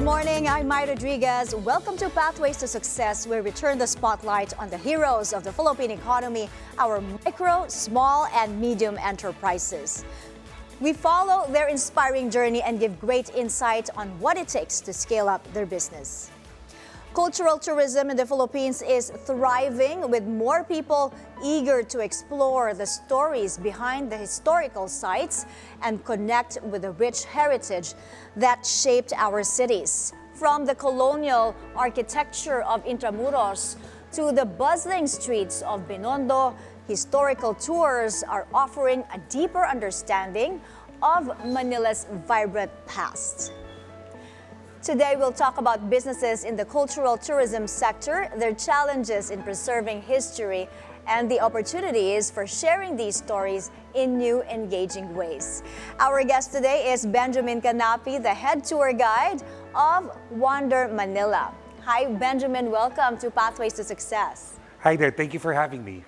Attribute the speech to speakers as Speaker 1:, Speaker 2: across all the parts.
Speaker 1: Good morning, I'm Mai Rodriguez. Welcome to Pathways to Success, where we turn the spotlight on the heroes of the Philippine economy, our micro, small, and medium enterprises. We follow their inspiring journey and give great insight on what it takes to scale up their business. Cultural tourism in the Philippines is thriving, with more people eager to explore the stories behind the historical sites and connect with the rich heritage that shaped our cities. From the colonial architecture of Intramuros to the bustling streets of Binondo, historical tours are offering a deeper understanding of Manila's vibrant past. Today, we'll talk about businesses in the cultural tourism sector, their challenges in preserving history, and the opportunities for sharing these stories in new, engaging ways. Our guest today is Benjamin Canapi, the head tour guide of Wander Manila. Hi, Benjamin. Welcome to Pathways to Success.
Speaker 2: Hi there. Thank you for having me.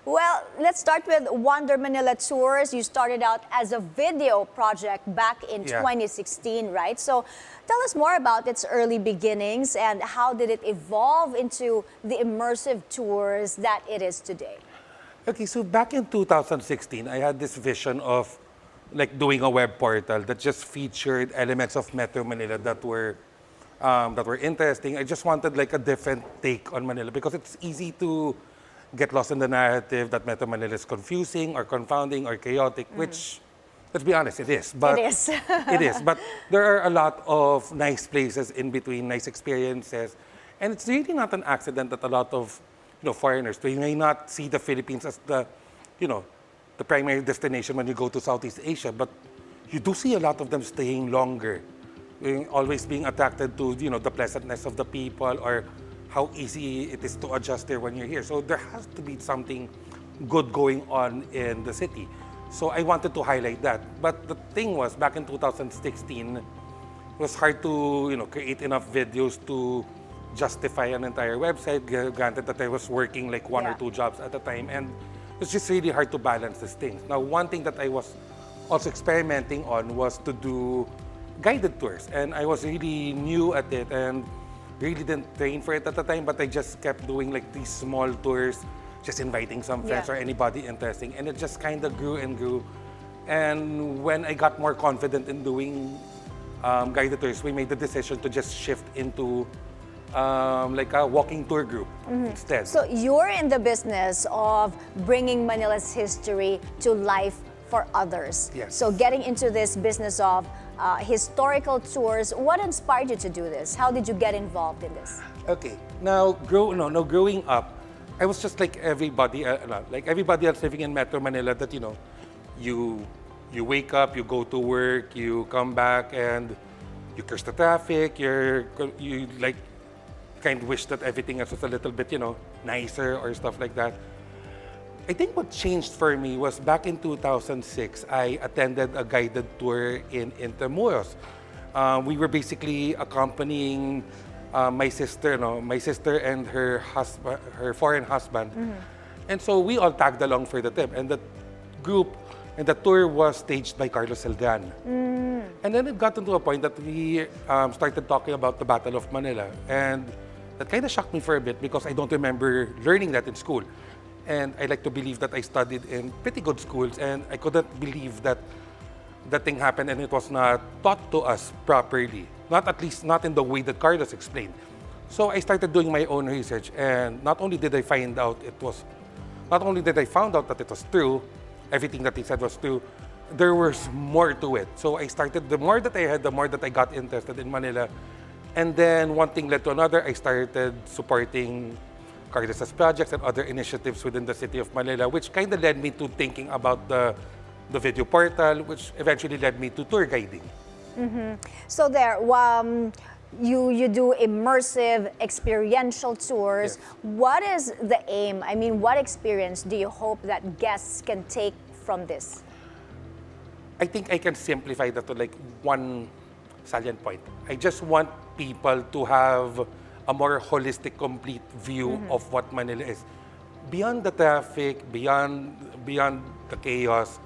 Speaker 1: Well, let's start with Wander Manila Tours. You started out as a video project back in 2016, right? So tell us more about its early beginnings and how did it evolve into the immersive tours that it is today?
Speaker 2: Okay, so back in 2016, I had this vision of like doing a web portal that just featured elements of Metro Manila that were interesting. I just wanted like a different take on Manila because it's easy to get lost in the narrative that Metro Manila is confusing or confounding or chaotic, which, let's be honest, it is. But
Speaker 1: it is.
Speaker 2: It is. But there are a lot of nice places in between, nice experiences. And it's really not an accident that a lot of foreigners, they may not see the Philippines as the primary destination when you go to Southeast Asia, but you do see a lot of them staying longer, always being attracted to the pleasantness of the people or how easy it is to adjust there when you're here. So there has to be something good going on in the city. So I wanted to highlight that. But the thing was, back in 2016, it was hard to create enough videos to justify an entire website, granted that I was working like one or two jobs at a time. And it's just really hard to balance these things. Now, one thing that I was also experimenting on was to do guided tours. And I was really new at it and really didn't train for it at the time, but I just kept doing like these small tours, just inviting some friends or anybody interesting. And it just kind of grew and grew. And when I got more confident in doing guided tours, we made the decision to just shift into like a walking tour group instead.
Speaker 1: So you're in the business of bringing Manila's history to life for others.
Speaker 2: Yes.
Speaker 1: So getting into this business of historical tours, what inspired you to do this? How did you get involved in this?
Speaker 2: Okay, now growing up, I was just like everybody else living in Metro Manila. That you wake up, you go to work, you come back, and you curse the traffic. You like kind of wish that everything else was a little bit nicer or stuff like that. I think what changed for me was back in 2006, I attended a guided tour in Intramuros. We were basically accompanying my sister and her husband, her foreign husband. And so we all tagged along for the trip. And the group and the tour was staged by Carlos Celdran. And then it got into a point that we started talking about the Battle of Manila. And that kind of shocked me for a bit because I don't remember learning that in school. And I like to believe that I studied in pretty good schools, and I couldn't believe that that thing happened and it was not taught to us properly. At least not in the way that Carlos explained. So I started doing my own research, and not only did I find out that it was true, everything that he said was true, there was more to it. So I started, the more that I had, the more that I got interested in Manila. And then one thing led to another. I started supporting Carlos's projects and other initiatives within the city of Manila, which kind of led me to thinking about the video portal, which eventually led me to tour guiding.
Speaker 1: So there, you do immersive, experiential tours.
Speaker 2: Yes.
Speaker 1: What is the aim? I mean, what experience do you hope that guests can take from this?
Speaker 2: I think I can simplify that to like one salient point. I just want people to have a more holistic, complete view of what Manila is. Beyond the traffic, beyond the chaos,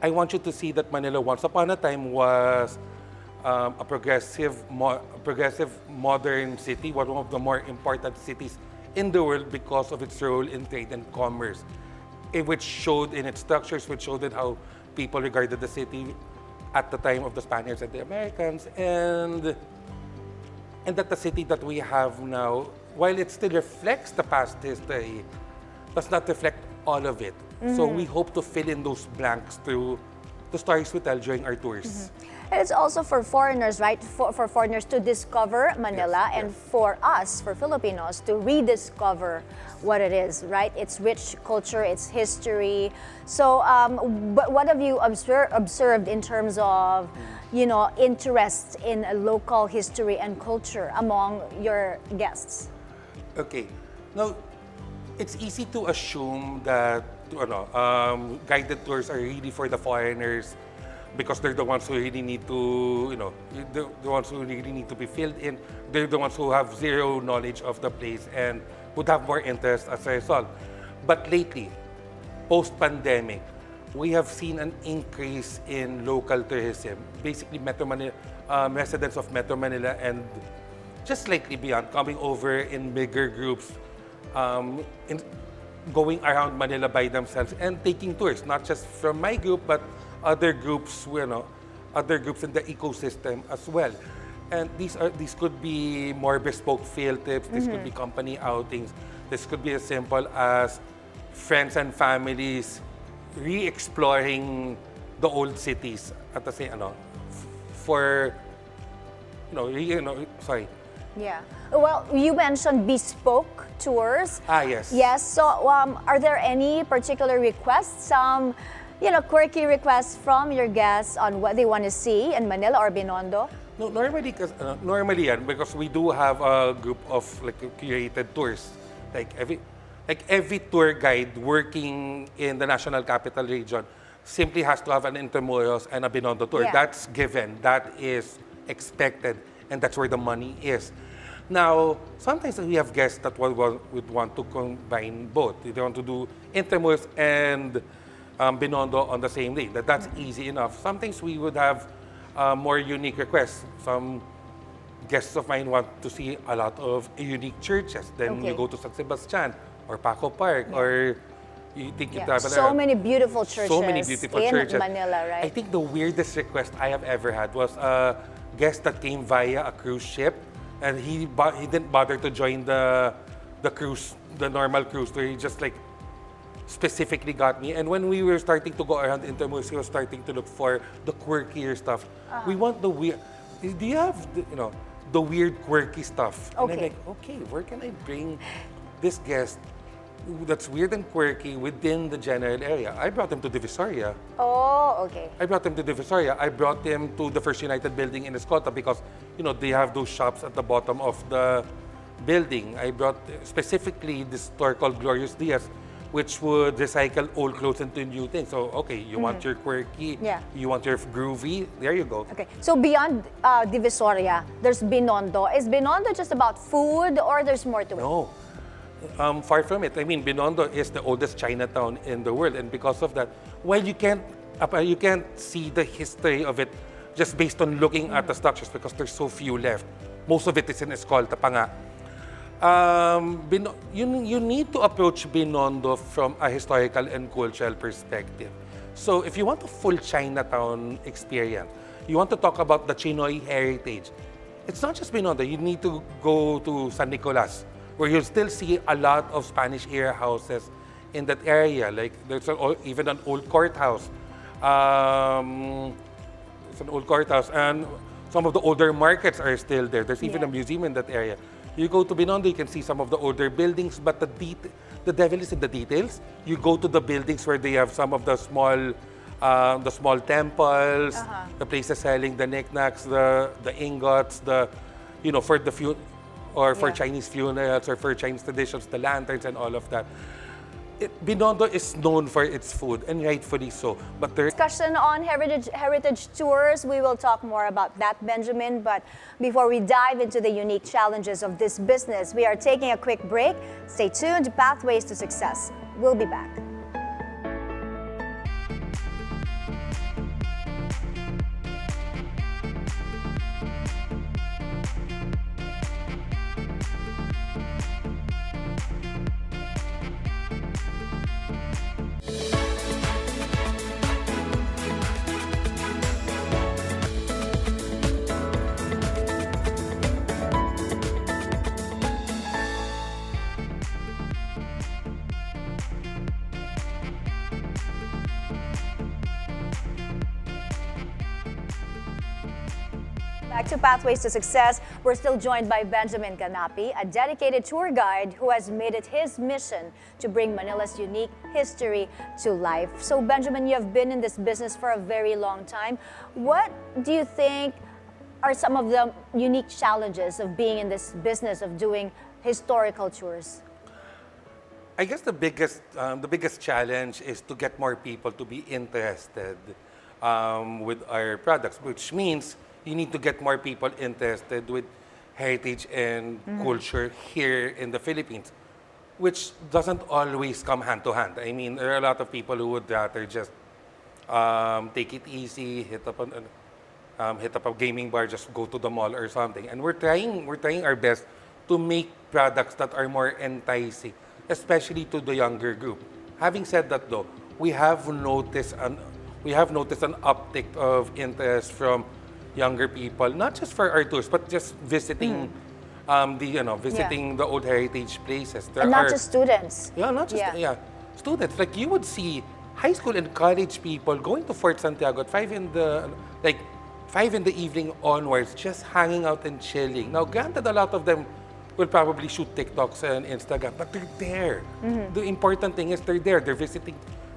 Speaker 2: I want you to see that Manila once upon a time was progressive modern city, one of the more important cities in the world because of its role in trade and commerce, which showed in its structures, which showed in how people regarded the city at the time of the Spaniards and the Americans, and that the city that we have now, while it still reflects the past history, does not reflect all of it. So we hope to fill in those blanks through the stories we tell during our tours.
Speaker 1: And it's also for foreigners, right? For foreigners to discover Manila,
Speaker 2: Yes,
Speaker 1: and
Speaker 2: yes.
Speaker 1: for us, for Filipinos, to rediscover what it is, right? Its rich culture, its history. So, but what have you observed in terms of, interest in local history and culture among your guests?
Speaker 2: Okay. Now, it's easy to assume that guided tours are really for the foreigners because they're the ones who really need to, the ones who really need to be filled in. They're the ones who have zero knowledge of the place and would have more interest as a result. But lately, post-pandemic, we have seen an increase in local tourism. Basically, Metro Manila, residents of Metro Manila and just slightly beyond, coming over in bigger groups, going around Manila by themselves and taking tours, not just from my group, but other groups, other groups in the ecosystem as well. And these could be more bespoke field trips. This could be company outings. This could be as simple as friends and families re-exploring the old cities at the same, sorry.
Speaker 1: Yeah. Well, you mentioned bespoke tours.
Speaker 2: Yes.
Speaker 1: Yes. So, are there any particular requests, some, quirky requests from your guests on what they want to see in Manila or Binondo?
Speaker 2: No, normally, because we do have a group of curated tours. Every tour guide working in the National Capital Region simply has to have an Intramuros and a Binondo tour.
Speaker 1: Yeah.
Speaker 2: That's given. That is expected. And that's where the money is. Now, sometimes we have guests that would want to combine both. They want to do Intramuros and Binondo on the same day. That's easy enough. Sometimes we would have more unique requests. Some guests of mine want to see a lot of unique churches. Then you go to San Sebastian or Paco Park, or you think you travel
Speaker 1: So
Speaker 2: around.
Speaker 1: many beautiful churches
Speaker 2: So many beautiful
Speaker 1: in
Speaker 2: churches.
Speaker 1: Manila, right?
Speaker 2: I think the weirdest request I have ever had was a guest that came via a cruise ship, and he didn't bother to join the cruise, the normal cruise tour. He just specifically got me. And when we were starting to go around Intramuros, he was starting to look for the quirkier stuff. We want the weird. Do you have the weird quirky stuff? And I'm like, okay, where can I bring this guest that's weird and quirky within the general area? I brought him to Divisoria.
Speaker 1: Oh, okay.
Speaker 2: I brought him to Divisoria. I brought him to the First United building in Escota because, they have those shops at the bottom of the building. I brought specifically this store called Glorious Diaz, which would recycle old clothes into new things. So, okay, you want your quirky, you want your groovy, there you go.
Speaker 1: Okay, so beyond Divisoria, there's Binondo. Is Binondo just about food, or there's more to it?
Speaker 2: No. Far from it. I mean, Binondo is the oldest Chinatown in the world, and because of that, while you can't see the history of it just based on looking at the structures because there's so few left. Most of it is in Escolta pa nga. You need to approach Binondo from a historical and cultural perspective. So if you want a full Chinatown experience, you want to talk about the Chinoy heritage, it's not just Binondo. You need to go to San Nicolas, where you'll still see a lot of Spanish-era houses in that area. Like there's even an old courthouse. It's an old courthouse, and some of the older markets are still there. There's even a museum in that area. You go to Binondo, you can see some of the older buildings, but the devil is in the details. You go to the buildings where they have some of the small temples, the places selling the knickknacks, the ingots, for the for Chinese funerals or for Chinese traditions, the lanterns and all of that. Binondo is known for its food, and rightfully so. But
Speaker 1: discussion on heritage tours, we will talk more about that, Benjamin. But before we dive into the unique challenges of this business, we are taking a quick break. Stay tuned to Pathways to Success. We'll be back. Back to Pathways to Success, we're still joined by Benjamin Canapi, a dedicated tour guide who has made it his mission to bring Manila's unique history to life. So Benjamin, you have been in this business for a very long time. What do you think are some of the unique challenges of being in this business of doing historical tours?
Speaker 2: I guess the biggest challenge is to get more people to be interested with our products, which means you need to get more people interested with heritage and culture here in the Philippines, which doesn't always come hand to hand. I mean, there are a lot of people who would rather just take it easy, hit up a gaming bar, just go to the mall or something. And we're trying our best to make products that are more enticing, especially to the younger group. Having said that, though, we have noticed an uptick of interest from younger people, not just for our tours, but just visiting the old heritage places.
Speaker 1: And not just students.
Speaker 2: Yeah, not just students. Like you would see high school and college people going to Fort Santiago at 5 in the evening onwards, just hanging out and chilling. Now, granted, a lot of them will probably shoot TikToks and Instagram, but they're there. The important thing is they're there. They're visiting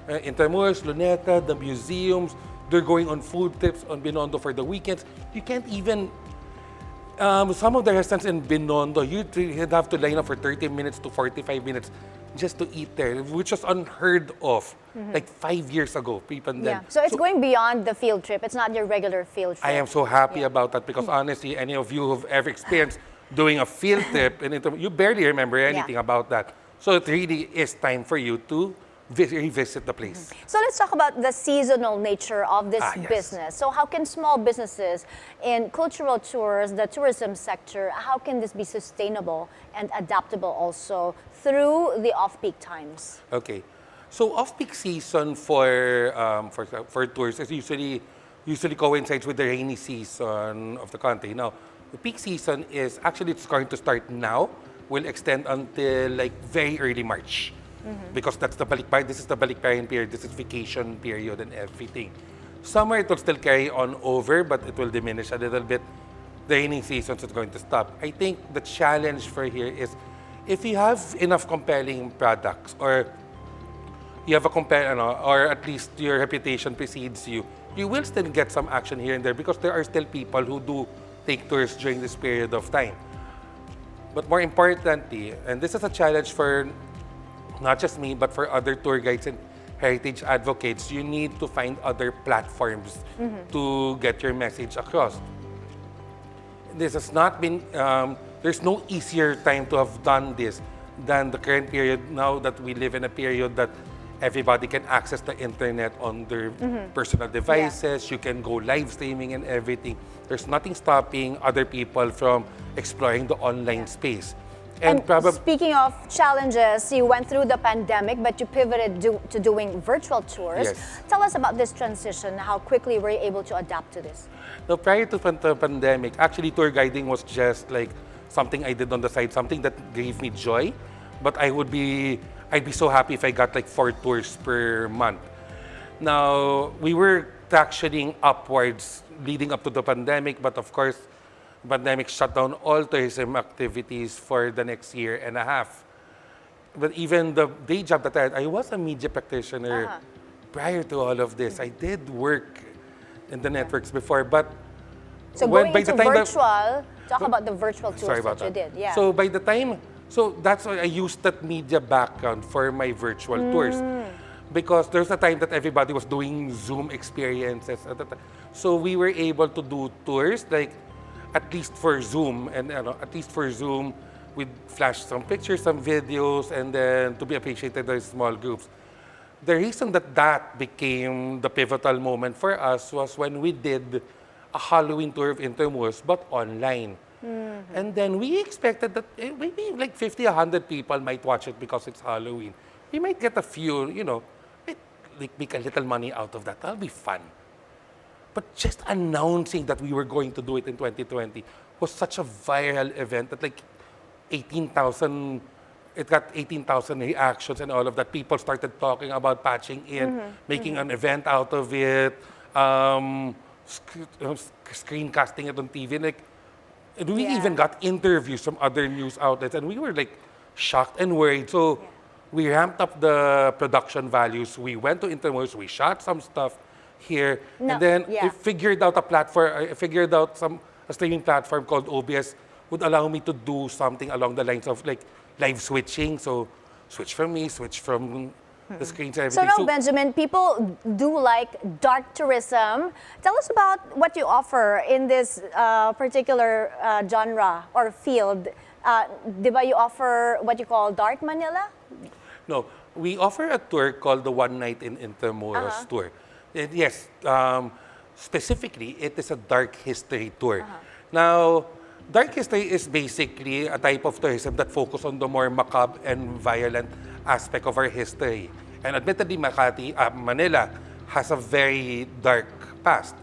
Speaker 2: Intramuros, Luneta, the museums. They're going on food trips on Binondo for the weekends. You can't even, some of the restaurants in Binondo, you'd have to line up for 30 minutes to 45 minutes just to eat there, which was unheard of like 5 years ago.
Speaker 1: So it's going beyond the field trip. It's not your regular field trip.
Speaker 2: I am so happy about that because honestly, any of you who've ever experienced doing a field trip, you barely remember anything about that. So it really is time for you to revisit the place.
Speaker 1: So let's talk about the seasonal nature of this business. So how can small businesses in cultural tours, the tourism sector, how can this be sustainable and adaptable also through the off-peak times?
Speaker 2: Okay. So off-peak season for tours is usually coincides with the rainy season of the country. Now, the peak season is actually it's going to start now, will extend until like very early March. Because that's this is the balikbayan period, this is vacation period and everything. Summer, it will still carry on over, but it will diminish a little bit. The rainy season is going to stop. I think the challenge for here is if you have enough compelling products or you have or at least your reputation precedes you, you will still get some action here and there because there are still people who do take tours during this period of time. But more importantly, and this is a challenge for not just me, but for other tour guides and heritage advocates, you need to find other platforms to get your message across. This has not been, there's no easier time to have done this than the current period now that we live in a period that everybody can access the internet on their personal devices. You can go live streaming and everything. There's nothing stopping other people from exploring the online space.
Speaker 1: And speaking of challenges, you went through the pandemic, but you pivoted to doing virtual tours.
Speaker 2: Yes.
Speaker 1: Tell us about this transition, how quickly were you able to adapt to this?
Speaker 2: Now, prior to the pandemic, actually tour guiding was just like something I did on the side, something that gave me joy. But I'd be so happy if I got like 4 tours per month. Now, we were tractioning upwards leading up to the pandemic, but of course, the pandemic shut down all tourism activities for the next year and a half. But even the day job that I was a media practitioner prior to all of this. I did work in the networks before, but
Speaker 1: so going into virtual, talk about the virtual tours that you did. Yeah.
Speaker 2: So by the time, that's why I used that media background for my virtual tours. Because there's a time that everybody was doing Zoom experiences. So we were able to do tours like at least for Zoom, we'd flash some pictures, some videos, and then to be appreciated by small groups. The reason that became the pivotal moment for us was when we did a Halloween tour of Intramuros, but online. And then we expected that maybe like 50, 100 people might watch it because it's Halloween. We might get a few, make a little money out of that. That'll be fun. But just announcing that we were going to do it in 2020 was such a viral event that like 18,000, it got 18,000 reactions and all of that. People started talking about patching in, making an event out of it. screencasting it on TV. Like, and we
Speaker 1: Yeah.
Speaker 2: even got interviews from other news outlets, and we were like shocked and worried. So we ramped up the production values. We went to interviews. We shot some stuff here,
Speaker 1: No,
Speaker 2: and then
Speaker 1: yeah.
Speaker 2: I figured out a platform. I figured out a streaming platform called OBS would allow me to do something along the lines of like live switching. So switch from me, switch from the screens and
Speaker 1: So
Speaker 2: everything.
Speaker 1: now, Benjamin, people do like dark tourism. Tell us about what you offer in this particular genre or field. Di ba you offer what you call Dark Manila?
Speaker 2: No, we offer a tour called the One Night in Intramuros tour. And yes, specifically, it is a dark history tour. Now, dark history is basically a type of tourism that focuses on the more macabre and violent aspect of our history. And admittedly, Manila has a very dark past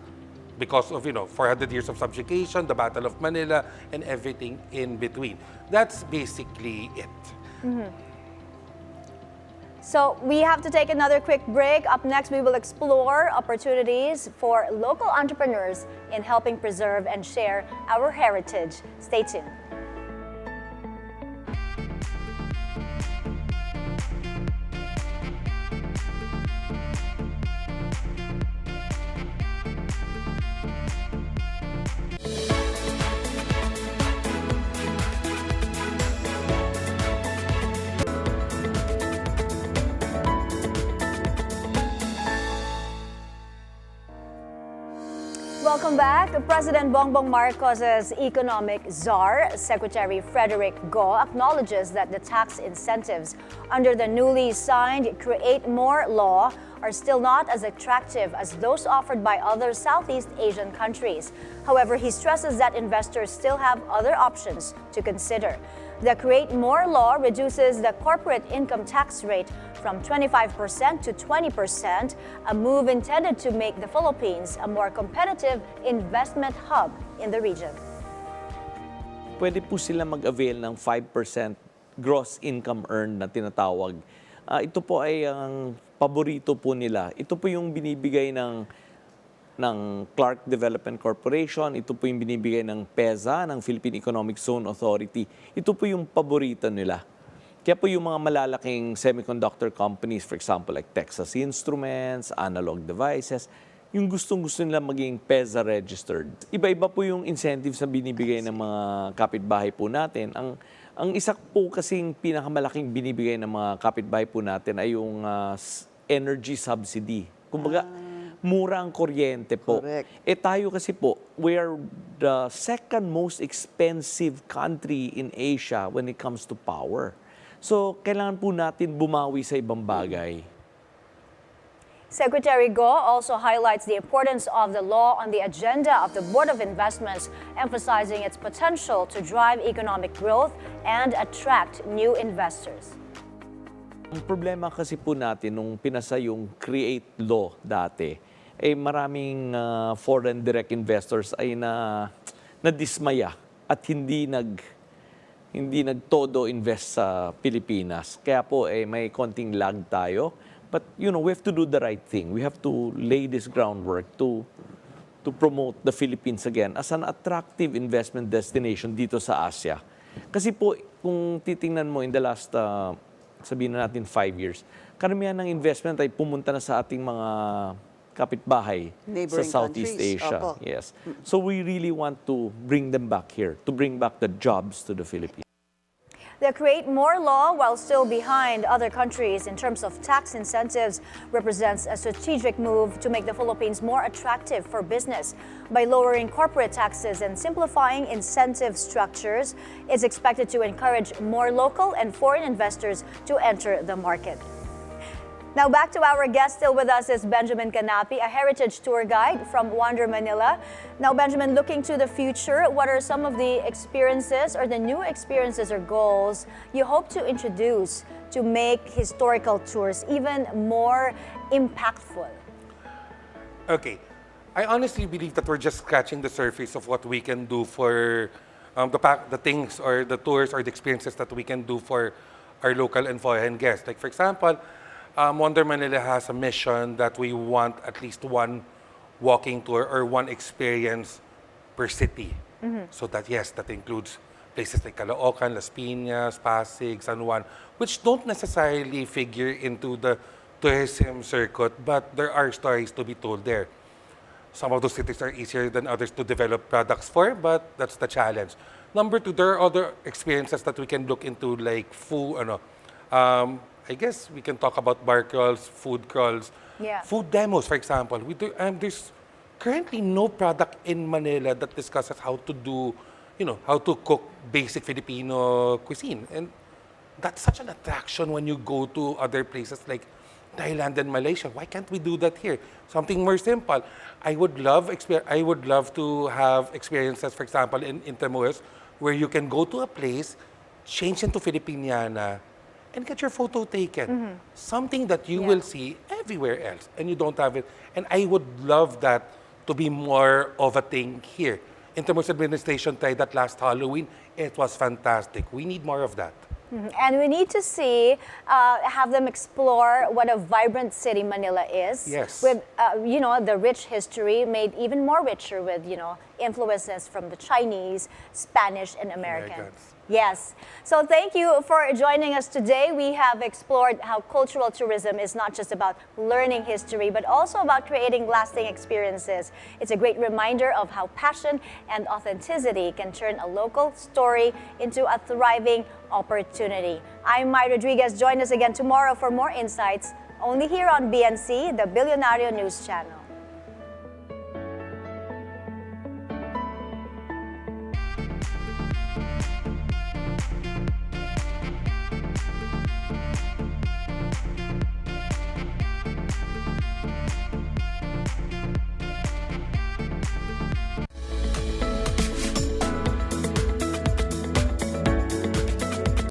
Speaker 2: because of, 400 years of subjugation, the Battle of Manila, and everything in between. That's basically it.
Speaker 1: So we have to take another quick break. Up next, we will explore opportunities for local entrepreneurs in helping preserve and share our heritage. Stay tuned. Welcome back. President Bongbong Marcos's economic czar, Secretary Frederick Go, acknowledges that the tax incentives under the newly signed Create More law are still not as attractive as those offered by other Southeast Asian countries. However, he stresses that investors still have other options to consider. The Create More law reduces the corporate income tax rate from 25% to 20%, a move intended to make the Philippines a more competitive investment hub in the region.
Speaker 3: Pwede po sila mag-avail ng 5% gross income earned na tinatawag. Ito po ay ang paborito po nila. Ito po yung binibigay ng Clark Development Corporation. Ito po yung binibigay ng PEZA, ng Philippine Economic Zone Authority. Ito po yung paborito nila. Kaya po yung mga malalaking semiconductor companies, for example, like Texas Instruments, Analog Devices, yung gustong-gusto nila maging PEZA registered. Iba-iba po yung incentives na binibigay ng mga kapitbahay po natin. Ang isa po kasing pinakamalaking binibigay ng mga kapitbahay po natin ay yung energy subsidy. Kumbaga, mura ang kuryente po.
Speaker 4: Correct.
Speaker 3: Tayo kasi po, we are the second most expensive country in Asia when it comes to power. So, kailangan po natin bumawi sa ibang bagay.
Speaker 1: Secretary Go also highlights the importance of the law on the agenda of the Board of Investments, emphasizing its potential to drive economic growth and attract new investors.
Speaker 3: Ang problema kasi po natin nung pinasa yung Create Law dati, maraming foreign direct investors ay nadismaya at hindi nagtodo invest sa Pilipinas. Kaya po may konting lag tayo. But we have to do the right thing. We have to lay this groundwork to promote the Philippines again as an attractive investment destination dito sa Asia. Kasi po, kung titingnan mo in the last, sabihin na natin 5 years, karamihan ng investment ay pumunta na sa ating mga kapitbahay sa
Speaker 4: Neighboring
Speaker 3: Southeast
Speaker 4: countries.
Speaker 3: Asia.
Speaker 4: Opo.
Speaker 3: Yes. So we really want to bring them back here, to bring back the jobs to the Philippines.
Speaker 1: The Create More law, while still behind other countries in terms of tax incentives, represents a strategic move to make the Philippines more attractive for business. By lowering corporate taxes and simplifying incentive structures, it's expected to encourage more local and foreign investors to enter the market. Now back to our guest. Still with us is Benjamin Canapi, a heritage tour guide from Wander Manila. Now, Benjamin, looking to the future, what are some of the experiences or the new experiences or goals you hope to introduce to make historical tours even more impactful?
Speaker 2: Okay. I honestly believe that we're just scratching the surface of what we can do for the things or the tours or the experiences that we can do for our local and foreign guests. Like, for example, Wander Manila has a mission that we want at least one walking tour or one experience per city. So that, yes, that includes places like Caloocan, Las Piñas, Pasig, San Juan, which don't necessarily figure into the tourism circuit, but there are stories to be told there. Some of those cities are easier than others to develop products for, but that's the challenge. Number two, there are other experiences that we can look into, like food, I guess we can talk about bar crawls, food crawls, food demos, for example. We do, there's currently no product in Manila that discusses how to do, how to cook basic Filipino cuisine. And that's such an attraction when you go to other places like Thailand and Malaysia. Why can't we do that here? Something more simple. I would love to have experiences, for example, in Intramuros, where you can go to a place, change into Filipiniana, and get your photo taken. Something that you will see everywhere else, and you don't have it. And I would love that to be more of a thing here. Intramuros administration tried that last Halloween. It was fantastic. We need more of that.
Speaker 1: And we need to have them explore what a vibrant city Manila is.
Speaker 2: Yes.
Speaker 1: With, the rich history made even more richer with, influences from the Chinese, Spanish, and Americans. Yes. So thank you for joining us today. We have explored how cultural tourism is not just about learning history, but also about creating lasting experiences. It's a great reminder of how passion and authenticity can turn a local story into a thriving opportunity. I'm Mai Rodriguez. Join us again tomorrow for more insights, only here on BNC, the Bilyonaryo News Channel.